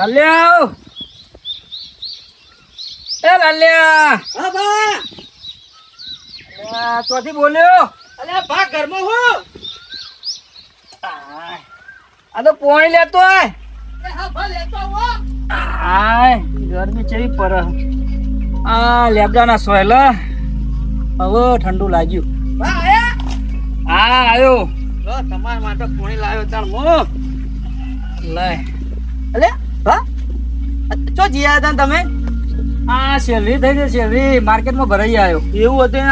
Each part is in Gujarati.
લાલ્યા એ લાલ્યા હા બા ચોથી બોલ્યો અલે બા ઘરમાં હું આ તો પોણી લેતો હોય હા બા લેતો હો આય ગરમી ચેવી પર આ લેબડાના સોયલા હવે ઠંડુ લાગ્યું બા આયા હા આવ્યો લો તમારા માટે કોણી લાવ્યો તાર મો લે અલે બા ચો જીયા હતા તમે આ શેલરી થઈ ગઈ શેલરી માર્કેટમાં ભરાઈ આવ્યો એવું હતું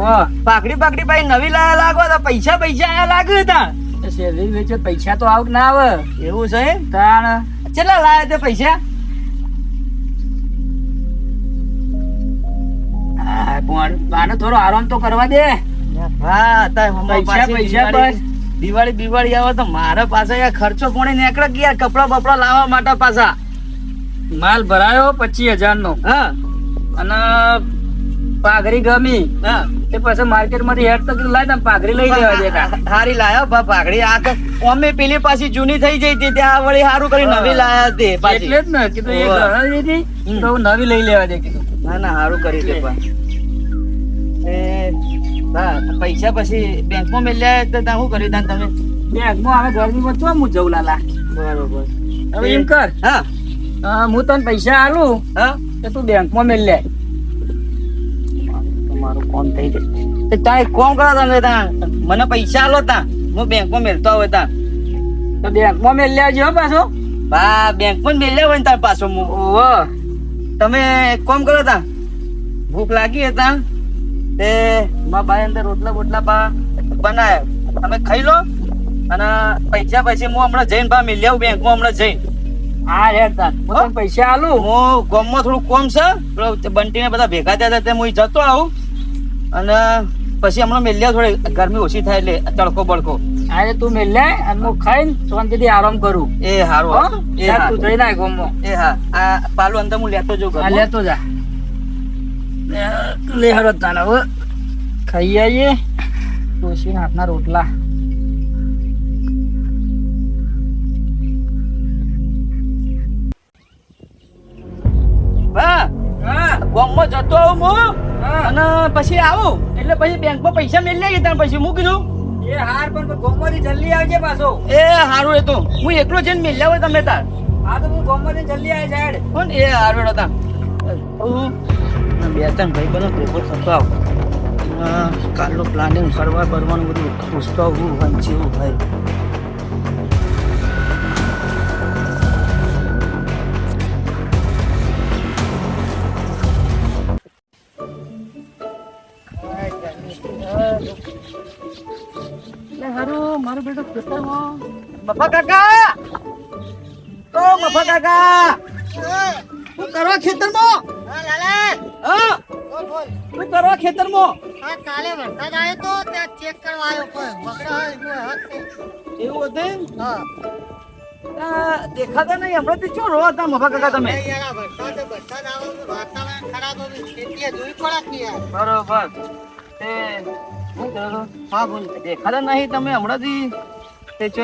વાહ. પાકડી ભાઈ નવી લાયા લાગો તો પૈસા આયા લાગે હતા શેલરી વેચો પૈસા તો આવ ના આવે એવું છે તાણ કેટલા લાયા તે પૈસા આને થોડો આરામ તો કરવા દે હા પૈસા બસ દિવાળી આવે તો મારા પાસે યાર ખર્ચો કોણે નીકળે કે યાર કપડા બપડા લાવવા માટે પાછા માલ ભરાયો 25,000 નો હા અને પાઘડી ગમી હા તે પછી માર્કેટ માંથી હેડ તો કીધું લાય તમે પાઘડી લઈ લેવા દેતા હારી લાયો બા પાઘડી આ તો ઓમે પેલી પાછી જૂની થઈ જઈ હતી ત્યાં વળી હારું કરી નવી લાયા તે પાછી એટલે જ ને કીધું એ ઘણા લીધી તો હું નવી લઈ લેવા દે કીધું ના ના હારું કરી દે બા એ બા પૈસા પછી બેંકમાં મેલ્યા તો ત્યાં શું કર્યું તાં તમે બેગમાં હવે ગરમીમાં તો હું જઉં લાલા બરોબર હવે એમ કર હા હું તને પૈસા આલું હા કે તું બેંકમાં મેલ લે તમારું કોમ થઈ જાય તો ત્યાં એક કોમ કરો તમે ત્યાં મને પૈસા આલો ત્યાં હું બેંકમાં મેળતો હોય ત્યાં તો બેંકમાં મેલ લેજો હો પાછો બા બેંકમાં જ મેલ્યા હોય ને તાર પાછો હું ઓહો તમે એક કામ કરો તા ભૂખ લાગી હતા તે મારા ભાઈ અંદર રોટલા બોટલા બનાવ્યા તમે ખાઈ લો અને પૈસા પછી હું હમણાં જઈને બા મિલી આવું બેંકમાં હમણાં જઈને હા હેડ તાન હું તને પૈસા આલું હું ગામમાં થોડું કોમ છે પેલો બંટીને બધા ભેગા થયા હતા તે હું જતો આવું અને પછી હમણાં મિલ્યા થોડી ગરમી ઓછી થાય એટલે તડકો બળકો આજે તું મેલ લે અને હું ખાઈને શાંતિથી આરામ કરું એ હારું હો? એ જા હા તું જઈ નાખ ગામમાં. એ હા આ પાલું અંદર હું લેતો જો આ લેતો જા લે હળદ તાન હવે ખાઈ આવીએ ડોશીના હાથના રોટલા હા હા ગામમાં જતો આવું હું હા. અને પછી આવું એટલે પછી બેંકમાં પૈસા મેળવી ગયા પછી હું કીધું એ હાર પણ ગામમાંથી જલ્દી આવજે પાછો એ હારું એ તો હું એકલો જઈને મેળ્યા હોય તમે તાર હા તો હું ગામમાંથી જલ્દી આવી સાઈડ કોણ એ હારું હતા બે ત્રણ ભાઈ બનો ભેગો થતો આવ કાલનું પ્લાનિંગ કરવા કરવાનું બધું પૂછતો આવું વંચ્યું ભાઈ મારું બેટો ખેતરમાં મફા કાકા ઓ મફા કાકા શું કરો ખેતરમાં હા શું કરો ખેતરમાં કાલે વરસાદ આવ્યો તો ત્યાં ચેક કરવા આવ્યો કોઈ બગડા એવું હતું હા દેખાતા નહીં હમણાંથી શું રહો હતા મફા કાકા તમે યાર આ વરસાદ આવે તો વાતાવરણ ખરાબ હોય ખેતીએ જોઈ પડે કે યાર બરોબર તે શું કરો હા બોલ દેખાતા નહીં તમે હમણાંથી તે જો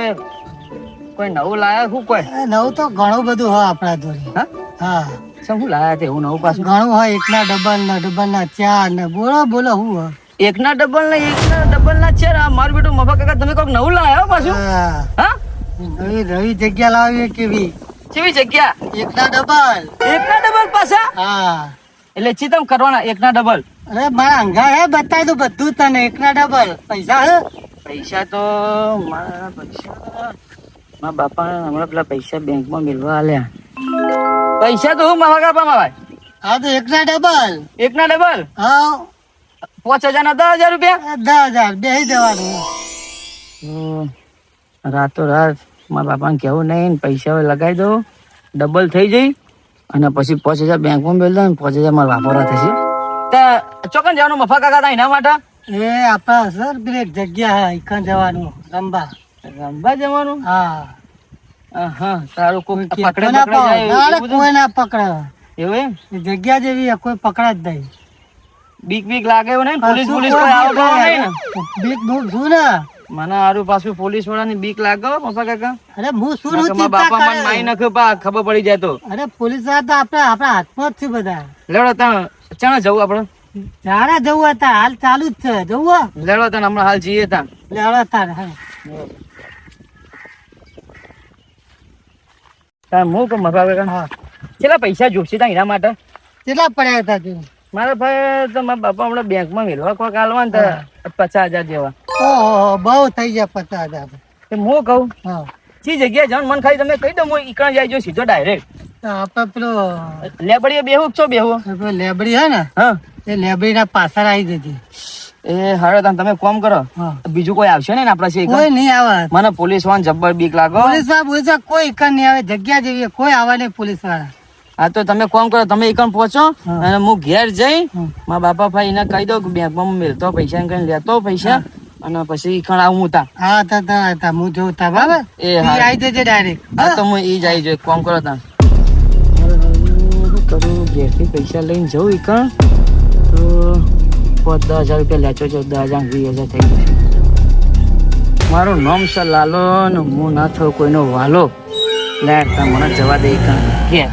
કોઈ નવું લાયા શું કોઈ નવું તો ઘણું બધું હોય આપણા જોડે હા હા શું લાયા તે હું નવું પાછું ઘણું હોય એકના ડબલ ના ચાર ને બોલો બોલો હું હોય એકના ડબલ ના છે આ મારું બેટું મફા કાકા તમે કોઈક નવું લાયા હો પાછું હા હા નવી જગ્યા લાવી કેવી કેવી જગ્યા એકના ડબલ એકના ડબલ પાછા હા એટલે ચિતમ કરવાના એકના ડબલ અરે મારા અંગા હે બતાવી દઉં બધું તને એકના ડબલ પૈસા હે પૈસા તો મારા મારા બાપા હમણાં પેલા પૈસા બેંકમાં મેળવા આલ્યા પૈસા તો હું મફા કાકા માં હા તો એકના ડબલ એકના ડબલ હા 5,000 ના 10,000 રૂપિયા 10,000 બેહી દેવાનું રાતો રાત મારા બાપાને કેવું નહીં ને પૈસા હવે લગાવી દો ડબલ થઈ જઈ અને પછી 5,000 બેંકમાં મેળ દો ને 5,000 મારા વાપરવા થશે ચોકન જવાનું મફા કાકા તા એના માટે એ આપણા સર પેલી એક જગ્યા હે ઈકન જવાનું રંબા રમવા જવાનું હા હા સારું કોઈ કોઈ પકડે ના પકડે જાય પાડે, એવું બધું? કોઈ ના પકડે એવું એમ એ જગ્યા જેવી હે, કોઈ પકડા જ નહીં બીક લાગે એવું નહીં પોલીસ કશું પોલીસ કોઈ કોઈ આવે બીક નહીં ને નહીં. બીક બૂક છું ને મને હારું પાછું પોલીસ વાળાની બીક લાગે હો, પપ્પા કાકા. અરે હું શું નકર મારા ચિંતા બાપા મને કરે? મારી નાખે પા, ખબર પડી જાય તો. અરે પોલીસ વાળા તો આપણા હાથમાં જ છે બધા. લેવડો તાણ ચાણા જવું આપણે? જાણે જવું હતા, હાલ ચાલુ જ છે જવું. લેવડો તાણ હમણાં હાલ જઈએ તાણ. લેવડો તાર. હા તાણ હું કહું મારા કાકા, કેટલા પૈસા જોશે તાણ એના માટે? કેટલા પડ્યા હતા તું? મારા ભાઈ તો મારા બાપા હમણાં બેંકમાં મેળવા કોઈક આલવા ને 50,000 જેવા. ઓહો બહુ થઈ ગયા 50,000. તે હું કહું હા ચી જગ્યાએ જાણ મન ખાલી તમે કહી દો, હું ઈકણ જાય જો સીધો ડાયરેક્ટ. તો આપણે પેલો લેબડીએ બેહું છો બેહું? પેલો લેબડી હે ને, હા એ લેબડી ના પાછળ આવી જતી. એ હારો તાણ તમે કોમ કરો, હા બીજું કોઈ આવશે ને આપડા છે કોઈ નહીં આવે. મને પોલીસ વાળા જબ્બર બીક લાગો. પોલીસ વાળા કોઈ એકણ નહીં આવે, જગ્યા જેવી કોઈ આવે નહીં પોલીસ વાળા. હા તો તમે કોમ કરો, તમે ઈકણ પહોંચો હા. અને હું ઘેર જઈ હમ. મારા બાપા ભાઈ એને કહી દઉં કે બેંકમાં હું મેળતો પૈસા ને કઈ લેતો પૈસા, અને પછી ઈકણ આવું હું તા. હા તા હું જોઉં તા બરાબર. એ ઈ હા આવી જજે ડાયરેક્ટ. હા તો હું ઈ જ આવી જોઈએ, કોમ કરો તા. શું કરું, ઘેરથી પૈસા લઈને જવું ઈકણ તો 10,000 રૂપિયા લેચો છે, 10,000 20,000 થઈ ગયું. મારું નામ છે લાલો ને હું ના થયો કોઈનો વાલો. લે મને જવા દે ઈકણ ઘેર.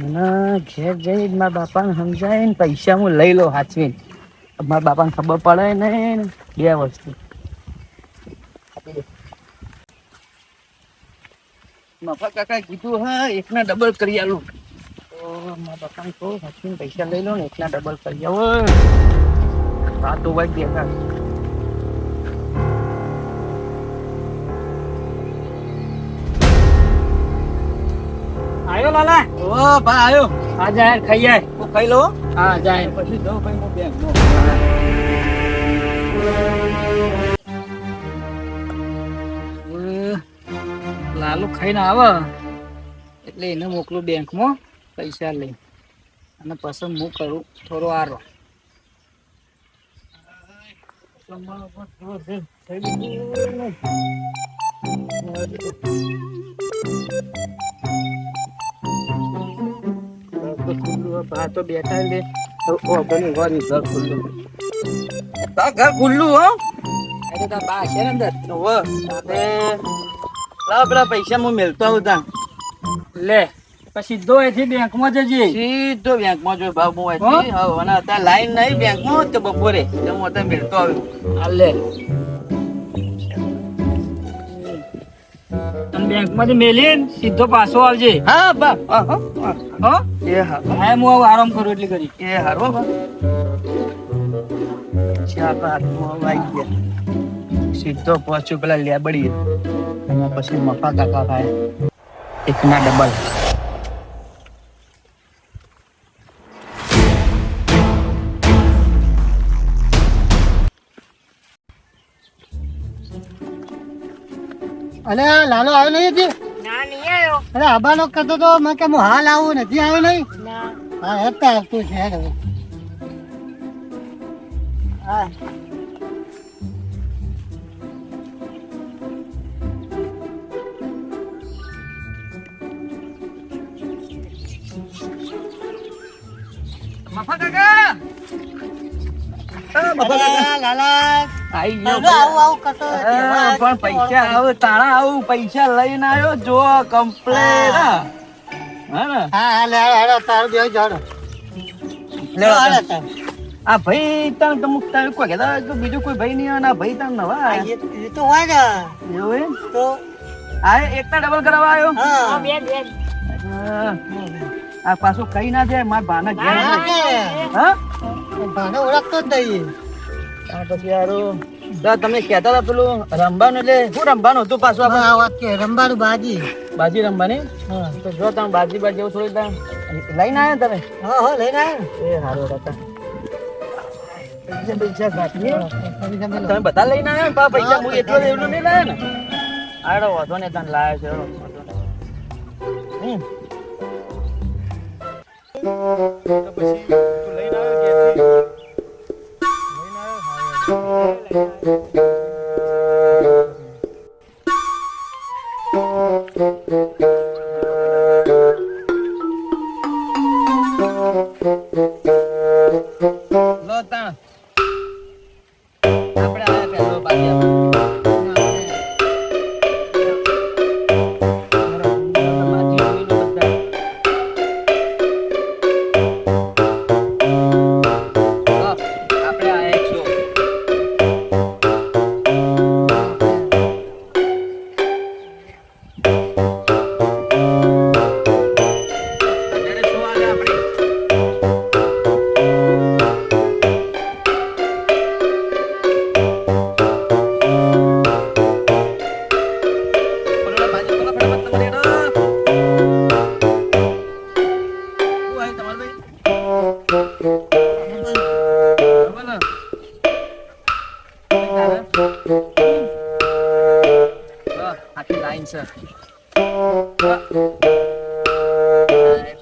મને ઘેર જઈ મારા બાપાને સમજાય પૈસા હું લઈ લો હાચવીને. મારા બાપાને ખબર પડે ને બે વસ્તુ. મફા કાકા કીધું હા એકના ડબલ કરી આલું, તો મારા બાપાને કહું હાચવીને પૈસા લઈ લો ને એકના ડબલ કરી આવો. વાતો વાઈ દેખા. આવ્યો લાલા? ઓ ભા આવ્યો. હા જાહેર ખાઈ જાય. હું ખાઈ લો. હા જાહેર. પછી જાઉં ભાઈ હું બેંકમાં. લાલુ ખાઈને આવે એટલે એને મોકલું બેંકમાં પૈસા લઈ, અને પસંદ હું કરું થોડો આરો. તો બેઠા લે ઘર ખુલ્લું હો. અરે તાર બા છે ને અંદર. પેલા પૈસા હું મેળતો આવું તા. લે પછી સીધો એથી બેંકમાં જજે. સીધો બેંકમાં જો ભાવ હું અહીંથી. હવે અને અત્યારે લાઈન નહીં બેંકમાં તો બપોરે એટલે હું અત્યારે મેળતો આવ્યો. આ લે અને બેંકમાંથી મેલીને સીધો પાછો આવજે. હા બા હા હો એ હા હા હું હવે આરામ કરું એટલી કરી. એ હારો બા. ચા હાથમાં આવી ગયા. સીધો પહોંચ્યો પેલા લેબડીએ, અને પછી મફા કાકા ભાઈ એકના ડબલ. અલે લાલો આવ્યો નહીં હજી? ના નહીં આવ્યો. અરે આબાનો કરતો તો મેં કે હું હાલ આવું, નથી આવ્યો નહીં. ના. હા હતા તું છે હવે. હા મફા કાકા. લાલા આઈ આવું ગયો. આવું કરતો પણ પૈસા આવું તાણા આવું પૈસા લઈને આવ્યો જો કમ્પ્લેટ. હા ને હા લે હાલો તારું બે જાડો. લેવો હાલો તાર. તાર. આ ભાઈ તને તો મુક તારે કોઈ કહેતા હોય કે બીજું કોઈ ભાઈ નહીં આવે ને આ ભાઈ તને નવા આ આયા. એ તો હોય ને એવું એમ? તો આ એકના ડબલ કરાવવા આવ્યો. હા બે બે. હા. આ પાછું કઈ ના જાય મારા ભાના ઘેર હા આવે. કે હા ભાને ઓળખતો જ નહીં. આ પછી હારું. તો તમે કહેતા હતા પેલું રમવાનું, એટલે શું રમવાનું હતું પાછું આપણે? આ વાત કે રંબાનું બાજી. બાજી રમવાની. હા તો જો તમે બાજી બાજી જેવું થોડી લઈને આવ્યા તમે. હા હા લઈને આવ્યો. એ હારું હતા. પૈસા ઘાટીએ. ને તમે બધા લઈને આવ્યા ને પા પૈસા હું એટલો એવું નહીં લાવ્યો ને. આડો વાંધો ને તને લાવ્યો છે હેડો, વાંધો નહીં. તો પછી તું લઈને આવ્યો ઘેરથી? લઈને આવ્યો?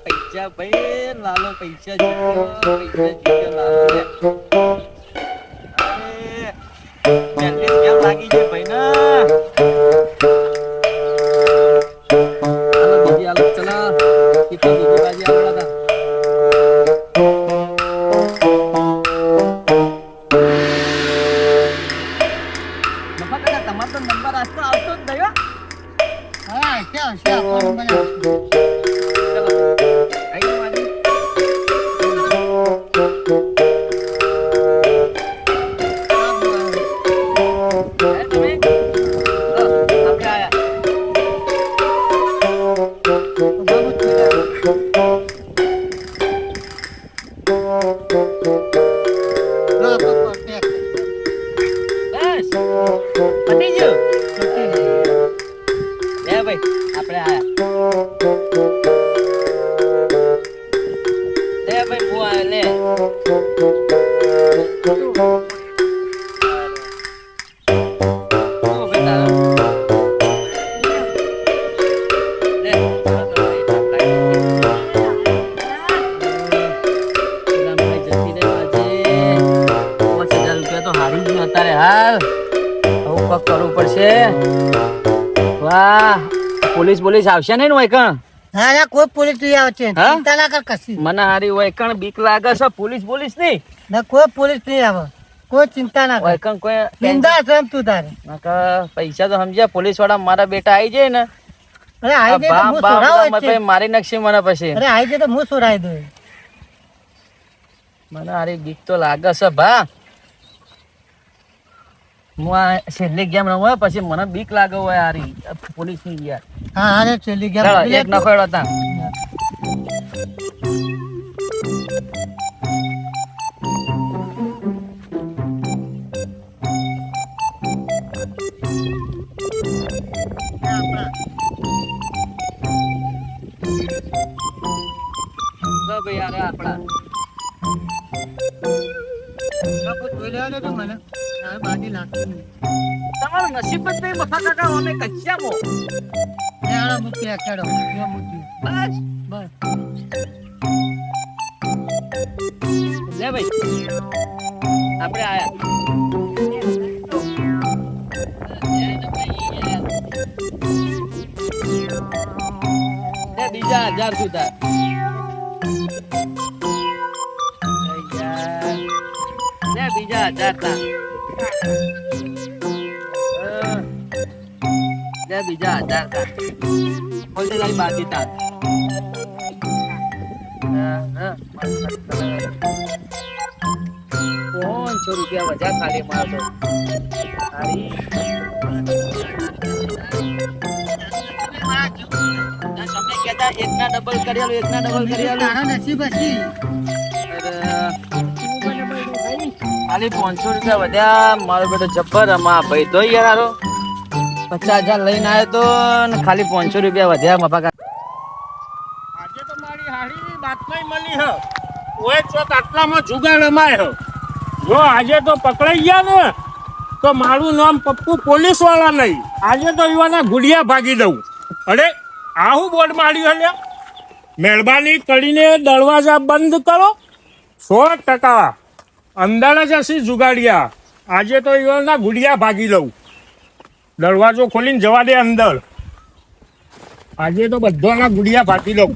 પૈસા ભાઈ લાલો પૈસા જીત્યો લાલો લે. અરે મેં કેમ લાગી છે ભાઈ ના. હાલો બીજી હાલો ચલા કેટલા બીજી બાજી આવડા હતા. મફા કાકા તમારો તો નંબર આજતો આવતો જ નહીં હો. હા છે આપણને બનાવ. કરવું પડશે. વાહ પોલીસ આવશે નહીં ને વૈકણ. ના ના કોઈ પોલીસ નહીં આવે છે. હા? ચિંતા ના કર કશી. મને હારી વૈકણ બીક લાગે છે પોલીસ નહીં. ના કોઈ પોલીસ નહીં આવે. કોઈ ચિંતા ના કર. વૈકણ કોઈ બિંદાસ રમ તું તારે. પૈસા તો સમજ્યા પોલીસ વાળા મારા બેટા આવી જાય ને અરે આઈ જાય તો હું સોરાવ જ છે. મારી નાખશે મને પછી. અરે આઈ જાય તો હું સોરાઈ દઉં. મને હારી બીક તો લાગે છે ભા. હું આ છેલ્લી ગેમ રમવા પછી મને બીક લાગે હોય હારી પોલીસ ની યાર. હા હા છેલ્લી ગેમ ચાલો એક નખોડો તા. ભાઈ યાર આપણા મને બાજી લાગતી નહીં. તમારું નસીબ જ નહીં મફા કાકા અમે કચ્યામાં. લેહાડો મૂકી ખેડો મૂકી બસ બસ. લે ભાઈ આપણે આયા. બીજા 1000 સુધા. બીજા 1000 તા. બીજા 1000 તા. બોલતે લાઈ બાકી તા. 500 રૂપિયા વજા ખાલી મારતો. તમે કહેતા એકના ડબલ કરી આલો એકના ડબલ કરી આલો. તારા નસીબ હસી. ખાલી 500 રૂપિયા વધ્યા. મારો બેટો જબ્બર રમા ભાઈ તો યાર 50,000 લઈને આવ્યો તો ને ખાલી 500 રૂપિયા વધ્યા મફા કાકા. આજે તો મારી હારી બાતમાઈ મળી હ ઓય ચોક આટલામાં જુગાર રમાય હ. જો આજે તો પકડાઈ ગયા ને તો મારું નામ પપ્પુ પોલીસ વાળા નહીં. આજે તો યુવાના ગુડિયા ભાગી દઉં. અરે આવું બોર્ડ માર્યું હલ્યા. મહેરબાની કરીને દરવાજા બંધ કરો. 100% અંદર જ હસી જુગાડિયા. આજે તો યુવાના ગુડિયા ભાગી દઉં. દરવાજો ખોલીને જવા દે અંદર. આજે તો બધાના ગુડિયા ભાગી દઉં.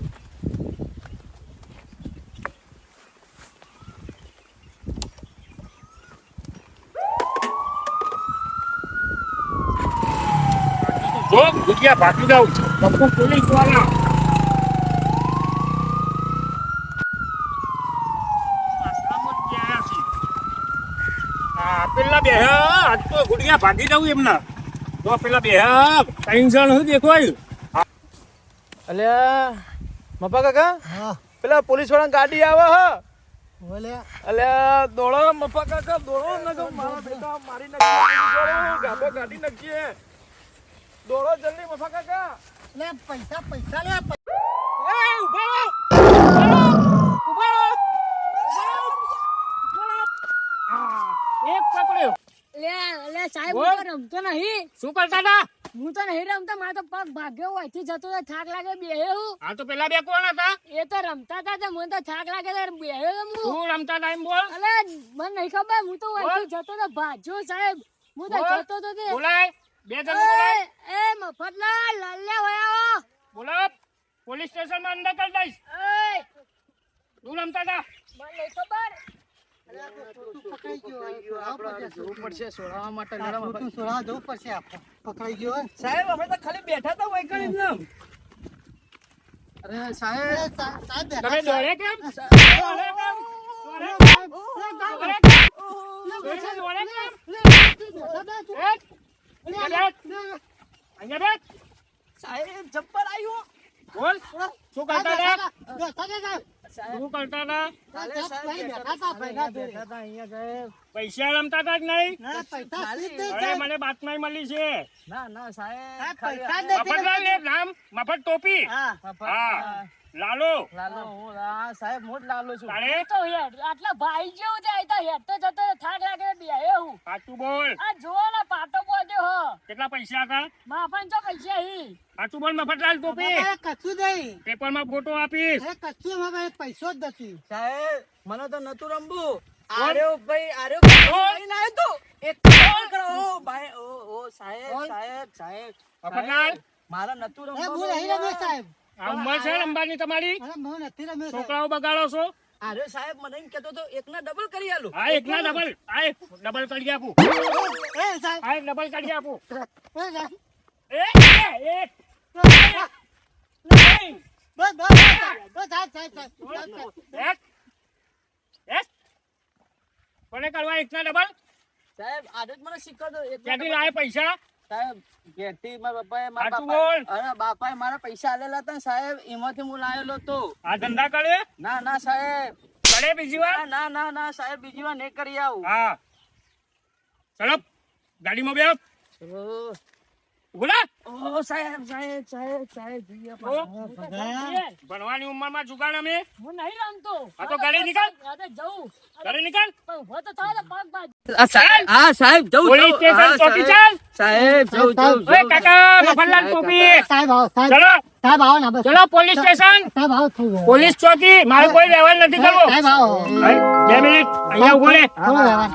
જો ગુડિયા ભાગી દઉં. પપ્પુ પોલીસ વાળા. પેલા બે આજ તો ગુડિયા ભાગી દઉં એમના. તો પેલા બે ટેન્શન શું દેખવાયું. અલ્યા મફા કાકા હા પેલા પોલીસ વાળા ગાડી આવે હ. બોલે અલ્યા દોડો મફા કાકા દોડો ન તો મારા બેટા મારી નાખી. ગાબો ગાડી નાખીએ. દોડો જલ્દી મફા કાકા. લે પૈસા પૈસા લે. એ ઉભા એક પકડ્યો. લે સાહેબ બોલ. હું તો રમતો નહીં. શું કરતા હતા? હું તો નહીં રમતો, મારે તો પગ ભાગ્યો હોય થી જતો તો થાક લાગે બેહ્યો હું. આ તો પેલા બે કોણ હતા? એ તો રમતા હતા તો મને તો થાક લાગે તો બેહ્યો તો હું. તું રમતા હતા એમ બોલ. અલે મને નહીં ખબર, હું તો હોય જતો તો ભાજ્યો સાહેબ, હું તો બોલ. જતો તો તે. બોલાય બે જણ બોલાય. એ મફતલાલ લાલ્યા હોય આવો. બોલો પોલીસ સ્ટેશન માં અંદર કરી દઈશ. એ તું રમતા હતા? મને નહીં ખબર. પકડાઈ ગયો આપણે જવું પડશે સોડાવા માટે તું સોળા જવું પડશે આપણે પકડાઈ ગયો હોય. સાહેબ અમે તો ખાલી બેઠા હતા વઈ કરી એમ. અરે સાહેબ સાહેબ તમે દોડે કેમ? સાહેબ જબ્બર આવ્યું. બોલ શું કરતા હતા? શું કરતા હતા? પૈસા રમતા હતા જ નહીં? અરે મને બાતમી મળી છે. ના ના સાહેબ મફતલાલ ને નામ મફત ટોપી. હા હા લાલો. લાલો હું સાહેબ મોટ લાલો છું. તારે તો હેડ આટલા ભાઈ જેવું જાય તો હેડતો જતો થાક લાગે બેહ્યો હું. સાચું બોલ. આ જો ને પાટો પોદ્યો હ. કેટલા પૈસા હતા? માપન તો પૈસા હી. સાચું બોલ મફતલાલ ટોપી. કશું નહીં, પેપરમાં ફોટો આપીશ. એ કશું અમારે પૈસો જ નથી. સાહેબ મને તો નતું રમવું. બોલ. આર્યો ભાઈ બોલ. લઈને આવ્યો તો એક કોલ કરો. ઓ ભાઈ ઓ સાહેબ સાહેબ સાહેબ મફતલાલ મારા નતું એ હું રમવું. નહીં રમ્યો સાહેબ, આ ઉંમર છે રમવાની તમારી? અરે હું નથી રમ્યો સાહેબ. છોકરાઓ બગાડો છો? આર્યો સાહેબ મને એમ કહેતો તો એકના ડબલ કરી આલું. હા એકના ડબલ. આ ડબલ કરી આપું. એ સાહેબ, આ ડબલ કરી આપું. એ સાહેબ, એક એક બસ બસ બસ સાહેબ સાહેબ સાહેબ એક એક કોને કરવા એકના ડબલ? સાહેબ આર્યો જ મને શીખવતો એકના ક્યાંથી double. લાવે પૈસા? સાહેબ ઘેરથી મારા પપ્પાએ મારા સાચું બોલ. અરે બાપાએ મારા પૈસા આલેલા હતા ને સાહેબ એમાંથી હું લાવેલો તો. આ ધંધા કરે? ના ના સાહેબ કરે બીજી વાર? ના ના ના સાહેબ બીજી વાર નહીં કરી આવું. હા ચલો ગાડીમાં બેસો. ઓ, બોલા ઓ સાહેબ સાહેબ સાહેબ સાહેબ જોઈએ ઓ, ભગાયા. ભણવાની ઉંમરમાં જુગાડ અમે. હું નહીં રમતો. આ તો ઘરે નીકળ. આ તો જવું. ઘરે નીકળ. પણ ઉભો તો થાવ તો પગ બાજ. હા સાહેબ જવું પોલીસ સ્ટેશન ચોકી ચાલ. સાહેબ જવું જવું ઓય કાકા મફતલાલ ટોપી. સાહેબ આવો સાહેબ, ચલો સાહેબ આવો ના બસ ચલો પોલીસ સ્ટેશન સાહેબ આવો થઈ ગયો. પોલીસ ચોકી. મારે કોઈ વ્યવહાર નથી કરવો. સાહેબ આવો ભાઈ, 2 મિનિટ અહીંયા ઉભો રે. થોડો વ્યવહાર.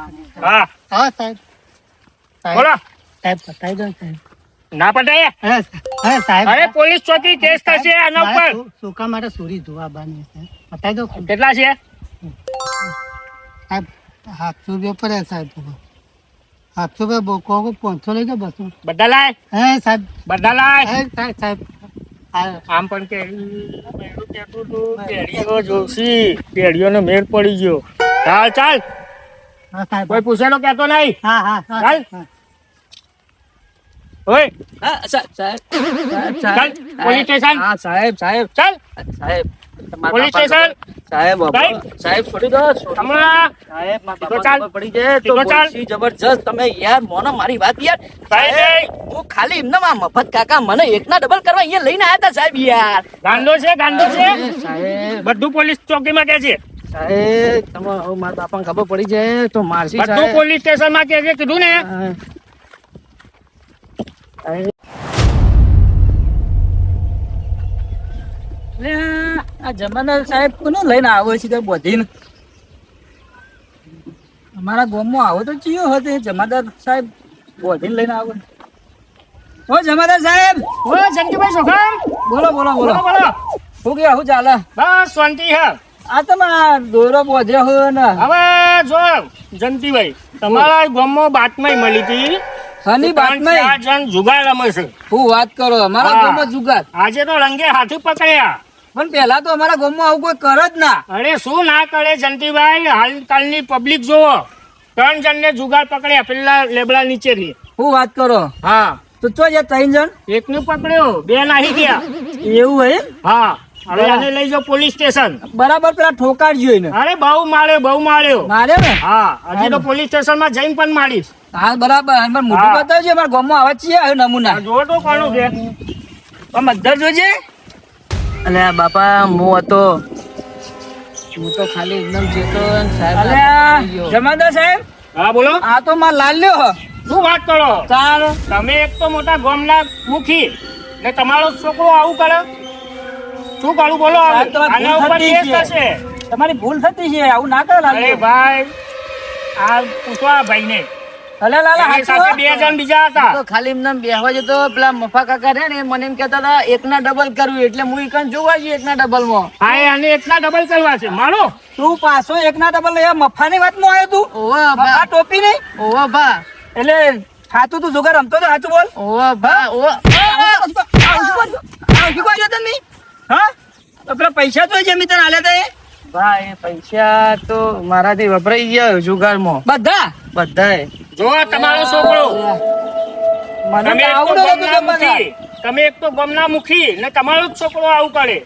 હા આવો સાહેબ, બોલો. સાહેબ પતાઈ દો સાહેબ. ના પટાય. અરે સાહેબ, અરે પોલીસ ચોકી કેસ થશે આના ઉપર. મારે સુકા માટે સુરી ધોવા બાની સાહેબ, પતાઈ દો કેટલા છે? સાહેબ. 700 રૂપિયા પડે સાહેબ. 700 રૂપિયા કહો 500 લઈ જાઓ બસો. બધા લાય. હે સાહેબ, બધા લાય. સાહેબ સાહેબ સાહેબ આ આમ પણ કેરીઓ જોશી. કેરીઓનો મેળ પડી ગયો. ચાલ ચાલ હા સાહેબ, કોઈ પૂછેલો કહેતો નહીં. હા હા ચાલ. ઓય હા સાહેબ સાહેબ ચાલ પોલીસ સ્ટેશન. હા સાહેબ સાહેબ ચાલ સાહેબ પોલીસ સ્ટેશન. સાહેબ સાહેબ. સાહેબ છોડી દો હમણાં સાહેબ મારા સીધો બાપા ચાલ. ખબર પડી જાય તો સીધો ચાલ. બોલશી જબરજસ્ત તમે યાર મોનો મારી વાત યાર સાહેબ. હું ખાલી એમને મફત કાકા મને એકના ડબલ કરવા અહીંયા લઈને આયા હતા સાહેબ યાર ગાંડો છે ગાંડો છે. સાહેબ બધું પોલીસ ચોકીમાં કે છે. સાહેબ તમે હવે મારા બાપાને ખબર પડી જાય તો મારસી બધું સાહેબ પોલીસ સ્ટેશનમાં કે છે કીધું ને. આ જમાદાર સાહેબ કોને લઈને આવે છે તે બધીને? અમારા ગામમાં આવો તો ચિયો હતો એ જમાદાર સાહેબ બધીને લઈને આવે. ઓ જમાદાર સાહેબ, ઓ જંતુભાઈ સોખમ. બોલો બોલો બોલો. બોલો બોલો. શું કે શું ચાલે? બસ શાંતિ હે. આ તમે દોરો બોધ્યો હોય ને હવે જો જંતીભાઈ તમારા ગામમાં બાતમી મળી હતી. હની ત્રણ બાતમી ચાર જણ જુગાર રમે છે. હું વાત કરો, અમારા હા. ગામમાં જુગાર. આજે તો રંગે હાથી પકડ્યા. પણ પેલા તો અમારા ગામમાં આવું કોઈ કર જ ના. અરે શું ના કરે જંતીભાઈ, હાલકાલની પબ્લિક જોવો. 3 જણને જુગાર પકડ્યા પેલા લેબડા નીચેથી. હું વાત કરો. હા તો ચો જે 3 જણ એકને પકડ્યો, 2 નાહી ગયા. એવું હોય એમ? હા હવે આને લઈ જાઓ પોલીસ સ્ટેશન. બરાબર પેલા ઠોકાડજો એને. અરે બહુ માર્યો બહુ માર્યો. મારે ને હા હજી તો પોલીસ સ્ટેશનમાં જઈને પણ મારીશ. હા બરાબર. અને મને મોઢું હા. બતાવજો, અમારા ગામમાં આવે છે આ નમૂના. આ જો તો કોનું છે. પણ મધર જોજે. અલે બાપા હું હતો હું તો ખાલી એકદમ જેતો અને સાહેબ અલ્યા જમાદાર સાહેબ, હા બોલો. આ તો માર લાલ લ્યો હ. શું વાત કરો ચાલ તમે એક તો મોટા ગામના મુખી ને તમારો છોકરો આવું કરે શું કરું બોલો હવે? સાહેબ, તમારી આના ભૂલ ઉપર થતી કેસ છે. થશે. તમારી ભૂલ થતી છે આવું ના કરે અરે લાલજી ભાઈ આ પૂછવા ભાઈને અલે લાલા એની સાથે બે જણ બીજા હતા તો ખાલી એમને બેહવા જતો પેલા મફા કાકા રે ને મને એમ કહેતા હતા એકના ડબલ કરવું એટલે હું ઈકન જોવા જઈએ એકના ડબલમાં. હા એ આને એટલા ડબલ કરવા છે મારો તું પાછો એકના ડબલ લઈ મફાની વાતમાં આવ્યો તું ઓવા ભા આ ટોપી નહીં ઓવા ભા એટલે સાચું તું જુગાર રમતો તો સાચું બોલ ઓવા ભા ઓવા હા તો પેલા પૈસા તો જમી તને આલ્યા તા એ ભાઈ પૈસા તો મારાથી વપરાઈ ગયા જુગારમાં બધા બધાય. જો તમારો છોકરો મને તમે તો એક તો આવડે ગામના નતું જમવાના. મુખી તમે એક તો ગામના મુખી ને તમારો જ છોકરો આવું કરે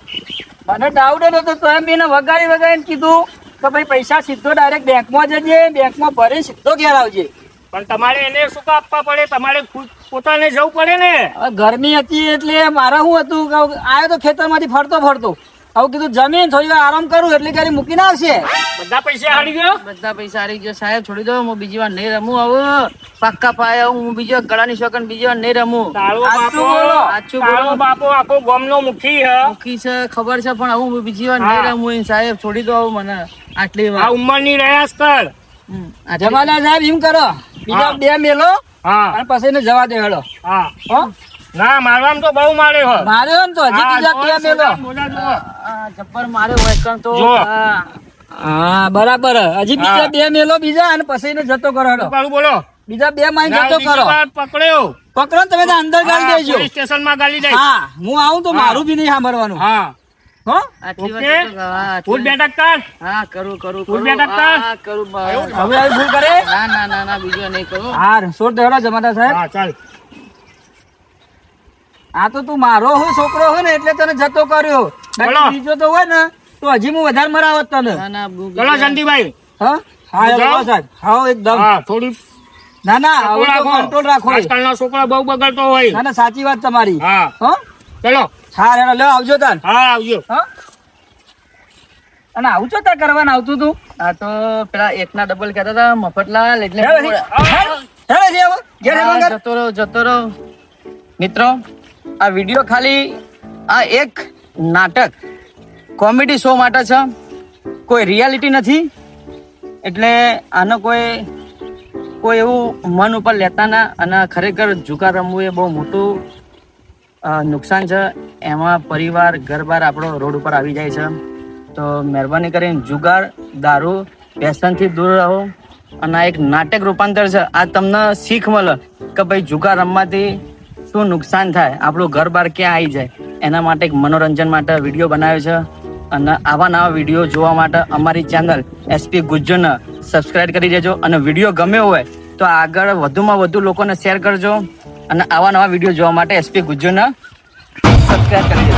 મને ડાઉટ હતો તો એમ બેને વગાડીને કીધું કે ભાઈ પૈસા સીધો ડાયરેક્ટ બેંકમાં જજે બેંકમાં ભરીને સીધો ઘેર આવજે પણ તમારે એને શું કામ આપવા પડે તમારે ખુદ પોતાને જવું પડે ને હવે ગરમી હતી એટલે મારે શું હતું કે આવ્યો તો ખેતરમાંથી ફરતો હવે કીધું જમીન થોડી વાર આરામ કરું એટલે ઘરે મૂકીને આવશે બધા પૈસા હારી ગયો બધા પૈસા હારી ગયો સાહેબ છોડી દો હું બીજી વાર નહીં રમું હવે પાક્કા પાયા હું બીજી વાર ગળાની શોખન બીજી વાર નહીં રમું. તારો સાચું બાપો બોલો. સાચું બોલો. તારો બાપો આખો ગામનો મુખી હે મુખી છે ખબર છે પણ હું બીજી વાર નહીં હા. રમું સાહેબ છોડી દો હવે મને આટલી આ વાર. ઉંમરની રયાસ કર જમાના સાહેબ એમ કરો બીજા હા. બે મેલો હા અને પછી એને જવા દે હેડો હા હો ના મારવામાં તો બહુ મારે હો મારે એમ તો હજી બીજા બે મેલો મોજા જુઓ. જબ્બર મારે હોય કણ તો જો. હા. હા બરાબર હજી બીજા બે મેલો બીજા અને પછી એને જતો કરો હેડો શું કરું બોલો બીજા બે માઇન ના, જતો બીજી કરો વાર પકડ્યો પકડો ને તમે તો અંદર ગાળી દેજો પોલીસ સ્ટેશનમાં ગાલી દઈશ હા હું આવું તો હા. મારું બી નહીં સાંભળવાનું હા હો આટલી વાર ઓકે. તો હા, આટલી ફૂટ વાર. બેઠક કર હા કરું કરું ફૂલ કરું. બેઠક કર. હા, કરું બસ. હવે આવી ભૂલ કરે ના ના ના ના બીજો નહીં કરું. હા છોડ દે હેડો જમાદાર સાહેબ હા ચાલ આ તો તું મારો હું છોકરો હોય ને એટલે તને જતો કર્યો બાકી બોલો. બીજો તો હોય ને તો હજી હું વધારે મરાવત તને ના ના બુ- ચલો જંતીભાઈ હા હા જાઓ. હેડો સાહેબ હા એકદમ હા થોડી ના ના હવે તો કંટ્રોલ રાખો આજકાલનો છોકરો બહુ બગડતો હોય ના ના સાચી વાત તમારી હા હો ચલો હા હેડો લે આવજો તાન હા આવજો હા અને આવું છો તાર કરવાનું આવતું તું આ તો પેલા એકના ડબલ કહેતા હતા મફતલાલ એટલે હેડો જી. હેડો જી હવે. ઘેર હેડો હા, ઘર. જતો રહો મિત્રો આ વિડીયો ખાલી આ એક નાટક કોમેડી શો માટે છે કોઈ રિયાલિટી નથી એટલે આનો કોઈ એવું મન ઉપર લેતા ના અને ખરેખર જુગાર રમવું એ બહુ મોટું નુકસાન છે એમાં પરિવાર ઘર-બાર આપણો રોડ ઉપર આવી જાય છે તો મહેરબાની કરીને જુગાર દારૂ વ્યસનથી દૂર રહો અને આ એક નાટક રૂપાંતર છે આ તમને શીખ મળે કે ભાઈ જુગાર રમવાથી શું નુકસાન થાય આપણું ઘર-બાર ક્યાં આવી જાય એના માટે એક મનોરંજન માટે વિડીયો બનાવ્યો છે અને આવા નવા વિડીયો જોવા માટે અમારી ચેનલ એસપી ગુજ્જરને સબસ્ક્રાઇબ કરી દેજો અને વિડીયો ગમ્યો હોય તો આગળ વધુમાં વધુ લોકોને શેર કરજો અને આવા નવા વિડીયો જોવા માટે એસપી ગુજ્જરને સબસ્ક્રાઇબ કરી દેજો.